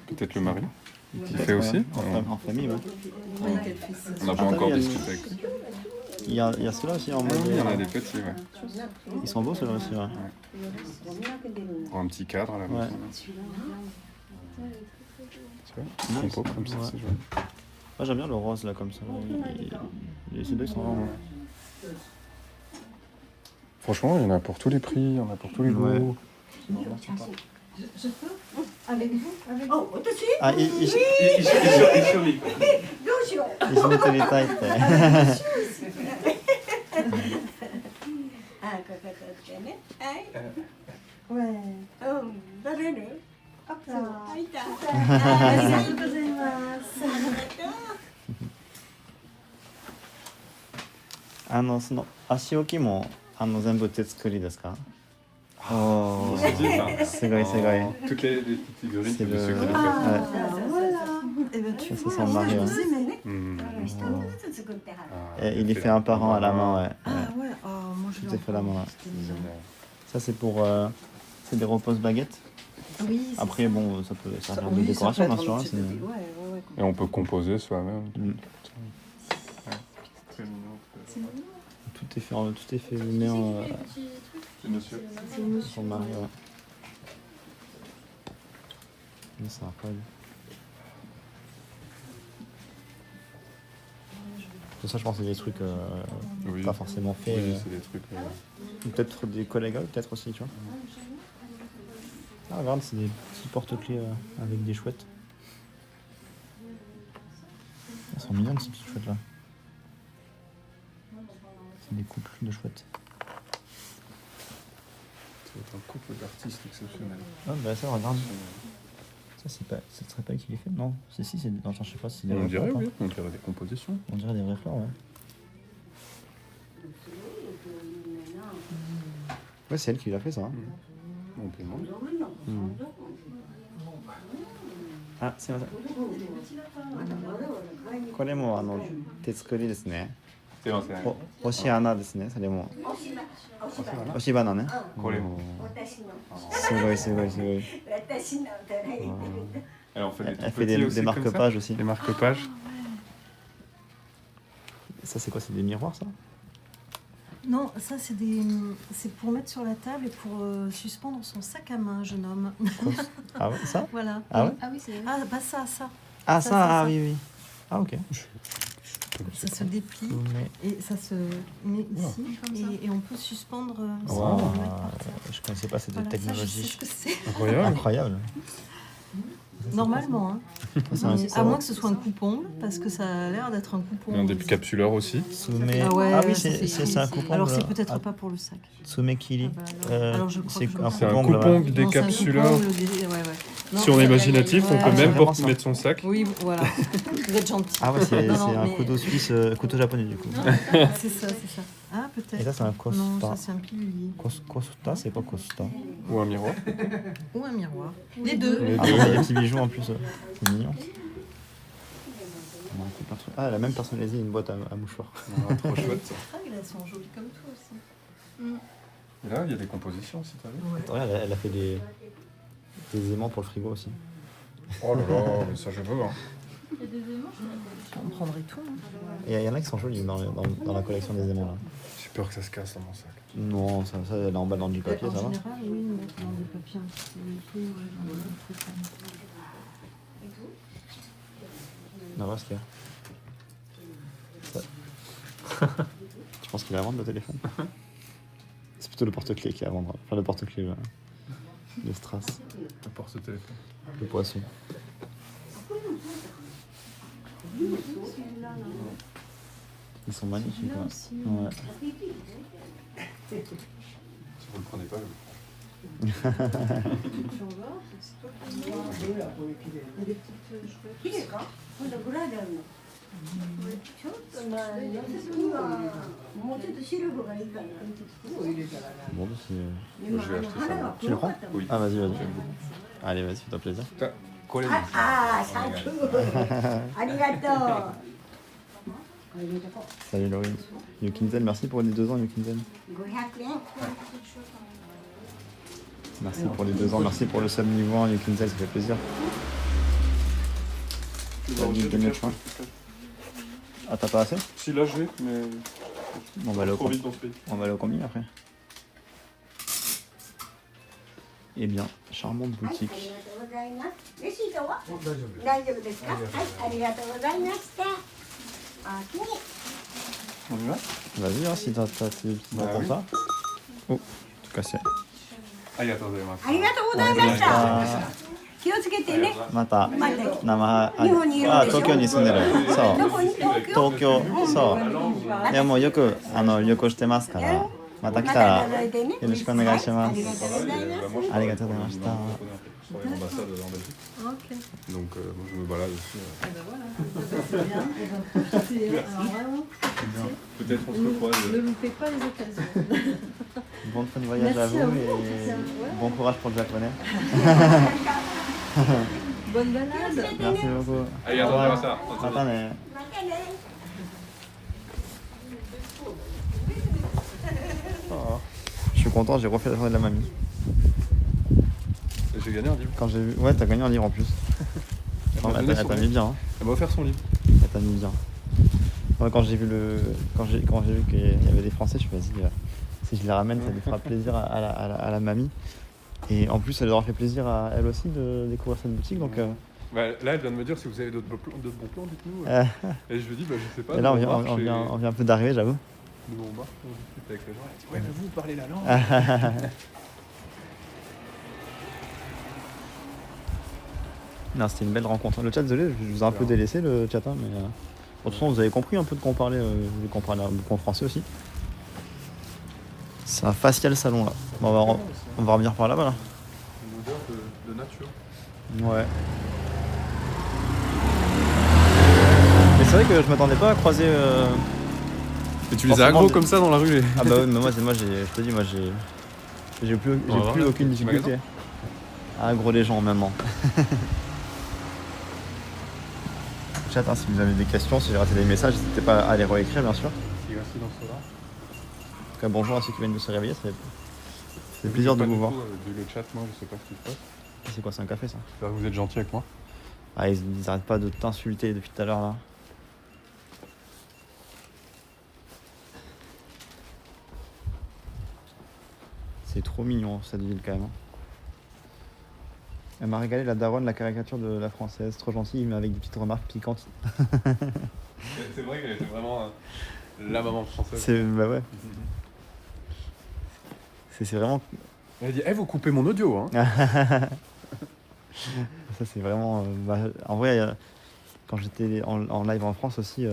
Peut-être le mari qui fait aussi. En famille, ouais. On n'a pas encore discuté avec. Il y a ceux-là aussi en mode. Oui, il y en a des petits, ouais. Ils sont beaux ceux-là aussi, ouais. Pour un petit cadre à la maison. Tu vois, une compo comme ça, c'est joli. Moi j'aime bien le rose là comme ça. Ces deux ils sont vraiment. Franchement, il y en a pour tous les prix, il y en a pour tous les goûts. Ouais. Je peux avec vous avec Oh,私あ、一緒に。どうしよう。一緒に撮りたいって。あ、かかってね。はい。Ouais. うん、誰る？Hop そう、 là. はいた。ありがとうございます。その足置きも全部手作りですか？おお。すごいすごい。 Toutes les petites figurines, c'est de le- ceux qui les Ouais. Ah, voilà. Eh ben, tu Ça, c'est vois, son mari, je ouais. disais, mais...一人ずつ作ってはる。 Et il est fait un par an à la main, ouais. Ah ouais, oh, moi je Tout l'ai est fait à la encore. main. C'était mignon. Ça c'est pour c'est des repose baguettes. Oui, c'est Après ça. bon ça peut Ça, servir oui, de ça décoration peut bien être sûr. un Hein, petit c'est- peu- ouais, ouais, ouais. Et on peut composer soi-même. Mm. Très mignon. Tout est fait main C'est monsieur. son mari, ouais. Mais c'est incroyable. Tout ça je pense que c'est des trucs Oui. pas forcément faits. Oui, c'est des trucs. Peut-être des collègues, peut-être aussi, tu vois. Ah, regarde, c'est des petits porte-clés avec des chouettes. Elles sont mignonnes ces petites chouettes là. C'est des couples de chouettes. C'est un couple d'artistes exceptionnels. Ah, bah ça, regarde. Ça, ça serait pas qui les fait? Non, c'est si, c'est. Non, attends, je sais pas si c'est des On vrais dirait, fleurs, oui, on dirait des compositions. On dirait des vrais fleurs, ouais. Ouais, c'est elle qui l'a fait ça. Hein. On peut demander. あ、すいません。これも手作りですね。 C'est bon, c'est un. 押し穴ですね。それも押し花ね。これも。私の、すごいすごいすごい。私のとらいてる。 Elle en fait des Elle tout fait petits des aussi, comme ça. marque-pages aussi. Des marque-pages. Ça c'est quoi? C'est des miroirs ça? Non, ça c'est c'est pour mettre sur la table et pour suspendre son sac à main, jeune homme. Ah ouais, ça? Voilà. Ah ouais? Ah oui, c'est. Ah bah ça. Ah Ça, ça, c'est ah ça. oui oui. Ah ok. Ça se déplie Mais... et ça se met ici Comme ça. et on peut suspendre. Wow. sans le mettre par terre. Je connaissais pas cette Voilà, ça, je sais technologie. ce que c'est. Incroyable. Incroyable. Normalement, hein. C'est un- À moins que ce soit un coupon, parce que ça a l'air d'être un coupon. Il y a des capsuleurs aussi. Tsume... Ah ouais, ah oui, ça, c'est un coupon. Alors c'est peut-être pas pour le sac. Tsumekiri. Ah bah alors je crois c'est que je un C'est un coupon. coupon là-bas. des Non, c'est un capsuleurs. coupon, ouais, ouais. Non, Si on est imaginatif, on Ouais. peut même Vraiment ça. mettre son sac. Oui, voilà. Vous êtes gentil. Ah ouais, c'est Non, non, un mais- couteau suisse, couteau japonais du coup. C'est ça. Ah, peut-être. Et ça c'est un Non, costa. ça c'est un pilulier. Costa, c'est pas costa. Ou un miroir. Ou un miroir. Les deux. Les Ah deux. ouais, il y a des petits bijoux en plus. C'est mignon. On a fait plein de trucs. Ah, elle a même personnalisé une boîte à mouchoirs. Ah, trop chouette. Ah, elles sont jolies comme toi aussi. Et là, il y a des compositions aussi, t'as vu? Regarde, elle a fait des aimants pour le frigo aussi. Oh là là, mais ça je veux. Hein. Il y a des éléments, On prendrait tout. Hein. Et il y en a qui sont jolis dans la collection des aimants là. J'ai peur que ça se casse dans mon sac. Non, ça elle emballe dans du papier, En ça va. général, oui, mettre dans des papiers un petit peu. Ouais, dans des trucs comme ça. On va voir ce qu'il y a. Ça. Je pense qu'il va vendre le téléphone. C'est plutôt le porte-clés qui va vendre. Enfin, le porte-clés, le strass, Le porte-téléphone. le poisson. Ils sont magnifiques. là Ouais. aussi. Ouais. Si vous le prenez pas, je le prends. 綺麗か？まだぐらいであるの。ちょっとまあ、寄せすぎはもうちょっとシルブがいいかな。 Bon, bah, c'est... 今je vais acheter ça. 花が Tu le 黒か prends? ったもん。 Ah, vas-y, vas-y. Allez, vas-y, fais-toi plaisir. これも。ああ、サンキュー。ありがとう。 Salut Laurie. 네. 。 네. ユ Kinzen, merci pour les 2 ans, Yu Kinzen. 500円。 네. 500円。 C'est chouette, hein. Merci pour les 2 ans, merci pour le sub niveau 1, Yukinzel, ça fait plaisir. Tu vas vite de mettre, hein. Ah, t'as pas assez? Si, là, je vais, mais. On va aller au Trop vite dans ce pays. On va aller au combi après. Eh bien, charmante はい、あ boutique. りがとうございます。レシートは大丈夫。大丈夫ですか？はい、ありがとうございました。あきに。 On y va? Vas-y, hein, si t'entends oui. ça. Oh, tout cassé. ありがとうございます。ありがとうございました。あ気をつけてね。またまた。生日本にいるでしょ東京に住んでる。そう。どこに？東京。東京、そう。いやもうよく旅行してますから、また来たらよろしくお願いします。ありがとうございます。ありがとうございました。 Sur l'ambassade en Belgique. Ok. Donc, moi, je me balade aussi. Ah ben voilà, c'est bien. Et ben, profitez, hein. Alors vraiment, Peut-être on se recroise. ne loupez pas les occasions. Bon fin de voyage à Merci vous à vous. et bon courage pour le japonais. Bonne balade. Merci beaucoup. ありがとうございました。またね。またね。 Oh. Je suis content, j'ai refait la journée de la mamie. J'ai gagné un livre. Quand j'ai vu... Ouais, t'as gagné un livre en plus. m'a Elle donné t'a son mis livre. bien. Hein. Elle m'a offert son livre. Elle t'a mis bien. Moi, quand j'ai vu quand j'ai vu qu'il y avait des Français, je me suis dit, si je les ramène, ça lui fera plaisir à la mamie. Et en plus, ça leur fait plaisir à elle aussi de découvrir cette boutique. Donc, Bah, là, elle vient de me dire si vous avez d'autres bons plans, dites-nous. Et je lui dis, bah, je sais pas. et là, nous, on vient un peu d'arriver, j'avoue. Nous, on marche, on discute avec les gens. Elle dit, ouais, mais vous parlez la langue. Non, c'était une belle rencontre. Le chat, désolé, je vous ai un peu délaissé le chat, hein, mais de toute façon, vous avez compris un peu de quoi on parlait, vu qu'on parlait beaucoup en français aussi. C'est un facial salon là. Bon, on va revenir par là-bas là. Une odeur de nature. Ouais. Mais c'est vrai que je m'attendais pas à croiser. Et tu les as aggro comme ça dans la rue. Ah bah oui, mais moi, je te dis, moi j'ai plus aucune difficulté à aggro les gens maintenant. Chat, hein, si vous avez des questions, si j'ai raté des messages, n'hésitez pas à les réécrire bien sûr. Il reste dans ce là. En tout cas, bonjour à ceux qui viennent de se réveiller, ça fait plaisir de vous voir. Vu le chat, moi, je sais pas ce qui se passe. C'est quoi, c'est un café ça? J'espère que vous êtes gentil avec moi. Ah, ils arrêtent pas de t'insulter depuis tout à l'heure là. C'est trop mignon cette ville quand même. Hein. Elle m'a régalé la daronne, la caricature de la française, trop gentille mais avec des petites remarques piquantes. C'est vrai qu'elle était vraiment la maman française. Bah ouais. C'est vraiment. Elle a dit, vous coupez mon audio, hein. Ça c'est vraiment. En vrai, quand j'étais en live en France aussi,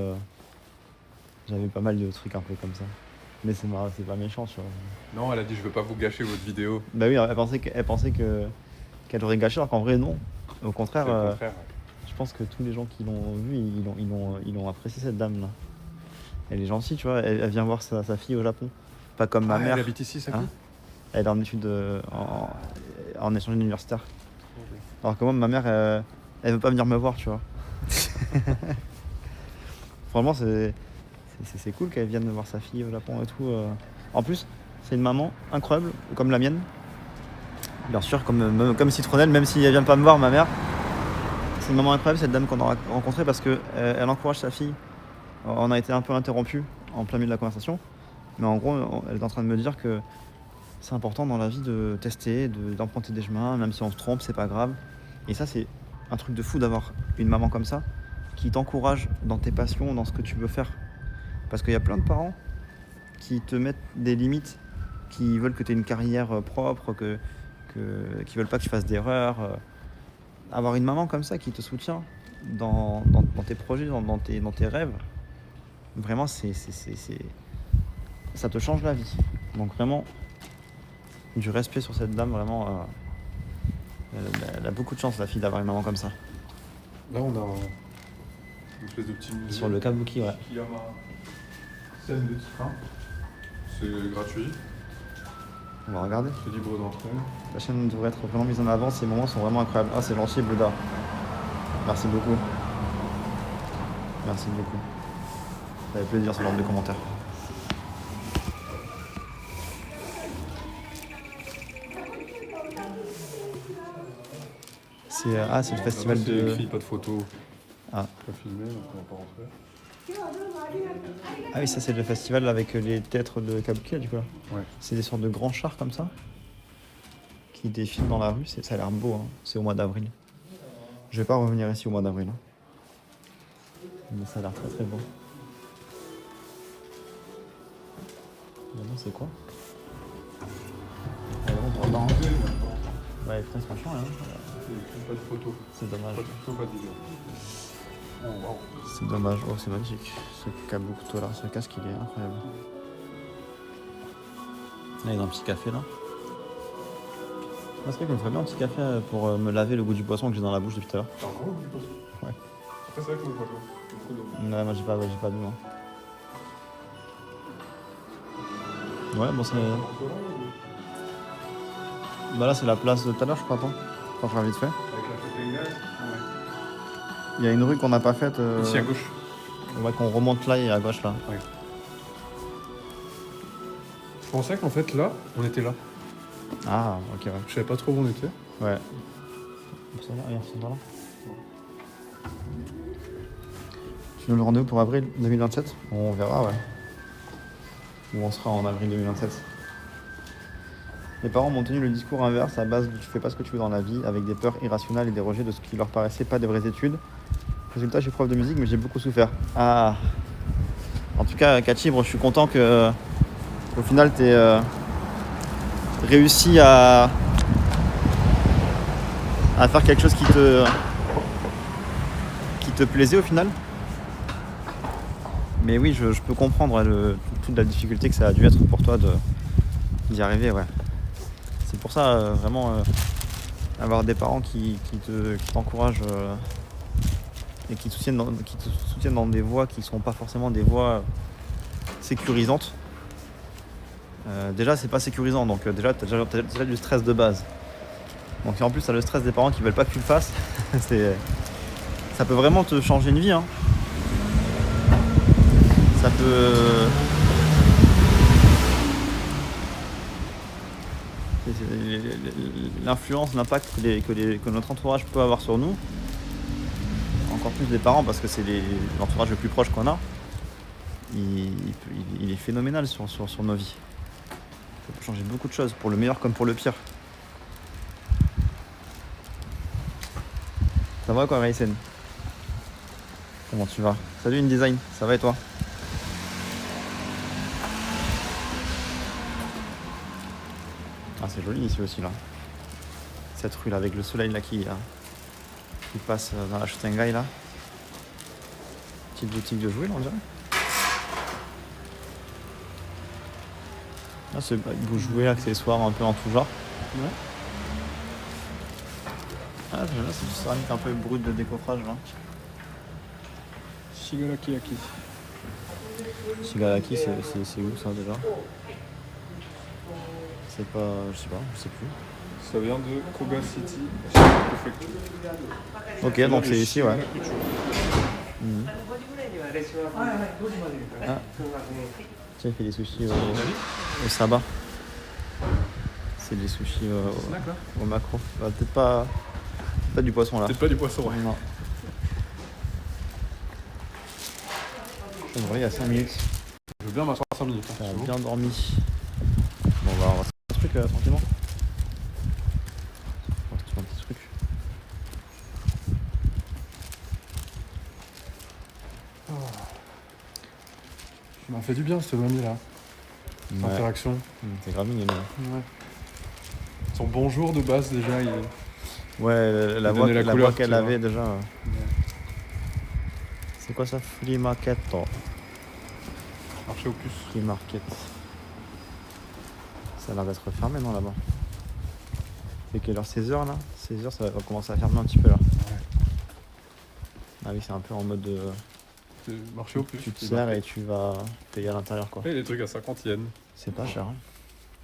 j'avais pas mal de trucs un peu comme ça. Mais c'est pas méchant, tu vois. Non, elle a dit, je veux pas vous gâcher votre vidéo. Bah oui, elle pensait qu'elle aurait gâché, alors qu'en vrai non. Au contraire, C'est le contraire. je pense que tous les gens qui l'ont vu, ils ont apprécié cette dame là. Elle est gentille, tu vois. Elle vient voir sa fille au Japon, pas comme ma mère. Elle habite ici, ça Hein, elle est en études en échange universitaire. Alors que moi, ma mère, elle veut pas venir me voir, tu vois. Franchement, c'est cool qu'elle vienne voir sa fille au Japon et tout. En plus, c'est une maman incroyable, comme la mienne. Bien sûr, comme Citronnelle, même si elle vient pas me voir, ma mère. C'est une maman incroyable, cette dame qu'on a rencontrée, parce que elle encourage sa fille. On a été un peu interrompu en plein milieu de la conversation. Mais en gros, elle est en train de me dire que c'est important dans la vie de tester, d'emprunter des chemins, même si on se trompe, c'est pas grave. Et ça, c'est un truc de fou d'avoir une maman comme ça, qui t'encourage dans tes passions, dans ce que tu veux faire. Parce qu'il y a plein de parents qui te mettent des limites, qui veulent que tu aies une carrière propre, qui veulent pas que tu fasses d'erreurs. Avoir une maman comme ça qui te soutient dans tes projets, dans tes rêves, vraiment, ça te change la vie. Donc vraiment, du respect sur cette dame, vraiment. Elle a beaucoup de chance, la fille, d'avoir une maman comme ça. Là, on a une espèce de petit musée. Sur le Kabuki, ouais. Il y a ma scène de train. C'est gratuit, On va regarder. c'est libre d'entrée. La chaîne devrait être vraiment mise en avant, ces moments sont vraiment incroyables. Ah, c'est gentil, Bouddha. Merci beaucoup. Merci beaucoup. Ça fait plaisir ce genre de commentaires. C'est le festival C'est de... écrit, pas de photos. Ah. Pas filmé, donc on va pas rentrer. Ah oui, ça c'est le festival avec les théâtres de Kabuki, du coup. Ouais. C'est des sortes de grands chars comme ça qui défilent dans la rue. Ça a l'air beau, hein. C'est au mois d'avril. Je vais pas revenir ici au mois d'avril. Hein. Mais ça a l'air très très beau. Maintenant c'est quoi? Non. Ouais, presque franchement, hein. C'est écrit, pas de photos. C'est dommage. Pas de photos, pas de vidéos. Oh, wow. C'est dommage. Oh, c'est magnifique. Ce Kabuki là, ce casque, il est incroyable. Là, il y a un petit café là. C'est vrai qu'il me ferait bien un petit café pour me laver le goût du poisson que j'ai dans la bouche depuis tout à l'heure. T'as encore le goût du poisson? Ouais. Après, c'est vrai que je vois beaucoup d'eau. Ouais, moi j'ai pas bu. Hein. Ouais, bon, c'est. Bah là, c'est la place de tout à l'heure, je crois, attends. Enfin, je vais vite fait. Avec la fête des gars? Ouais. Il y a une rue qu'on n'a pas faite. Ici à gauche. Ouais, qu'on remonte là et à gauche là. Ouais. Je pensais qu'en fait là, on était là. Ah, ok, ouais. Je savais pas trop où on était. Ouais. Ça va, regarde, c'est par là. Tu nous le rendez-vous pour avril 2027? On verra, ouais. Où on sera en avril 2027. Mes parents m'ont tenu le discours inverse à base de tu fais pas ce que tu veux dans la vie, avec des peurs irrationnelles et des rejets de ce qui leur paraissait pas des vraies études. Résultat, je suis prof de musique, mais j'ai beaucoup souffert. Ah. En tout cas, Kachibre, je suis content que au final t'aies réussi à faire quelque chose qui te plaisait au final. Mais oui, je peux comprendre toute la difficulté que ça a dû être pour toi d'y arriver, ouais. C'est pour ça, vraiment, avoir des parents qui t'encouragent et qui te soutiennent dans des voies qui ne sont pas forcément des voies sécurisantes. Déjà, c'est pas sécurisant, donc déjà, t'as déjà du stress de base. Donc si en plus, t'as le stress des parents qui veulent pas que tu le fasses, ça peut vraiment te changer une vie, hein. Ça peut... L'influence, l'impact que notre entourage peut avoir sur nous, encore plus des parents parce que c'est l'entourage le plus proche qu'on a, il est phénoménal sur nos vies. Ça peut changer beaucoup de choses, pour le meilleur comme pour le pire. Ça va quoi, Raysen? Comment tu vas? Salut InDesign, ça va et toi? Ah, c'est joli ici aussi là. Cette rue là avec le soleil là qui passe dans la Shutengai là. Petite boutique de jouets là on dirait. Là c'est beau jouets, accessoires un peu en tout genre. Ouais. Ah là c'est du céramique un peu brut de décoffrage là. Shigaraki. Shigaraki c'est où ça déjà? C'est pas... je sais plus. Ça vient de Koga City, préfecture. Ok, donc c'est ici, ouais. Mmh. Ah. Tiens, il fait des sushis au Saba. C'est des sushis au macro. Bah, peut-être pas du poisson là. Peut-être pas du poisson, ouais. Non. Il y a 5 minutes. Je veux bien m'asseoir 5 minutes. T'as bien dormi. Bon, bah, on va se faire un truc tranquillement. On va se faire un petit truc. Oh. Ça m'a fait du bien cette mamie là. Cette interaction. C'est grave mignon. Ouais. Son bonjour de base déjà, il... Ouais, la voix qu'elle avait déjà. Ouais. C'est quoi ça? Flea Market. Marché au plus. Flea Market. Ça a l'air d'être fermé non là-bas. C'est quelle heure? 16h là? 16h ça va commencer à fermer un petit peu là. Ouais. Ah oui c'est un peu en mode de... marché au plus. Tu te sers et tu vas payer à l'intérieur quoi. Et les trucs à 50 yens. C'est pas cher hein.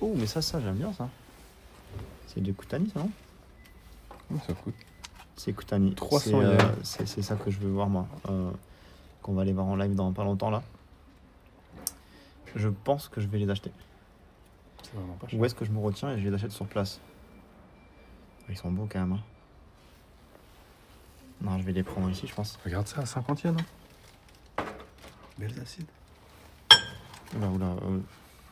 Oh mais ça j'aime bien ça. C'est du Kutani ça non? Ça coûte. C'est Kutani. 300 yens. C'est ça que je veux voir moi. Qu'on va aller voir en live dans pas longtemps là. Je pense que je vais les acheter. C'est vraiment pas cher. Où est-ce que je me retiens et je les achète sur place? Ils sont beaux quand même. Hein. Non, je vais les prendre ici, je pense. Regarde ça, à 50 yens. Hein. Belles acides. Oula, oula.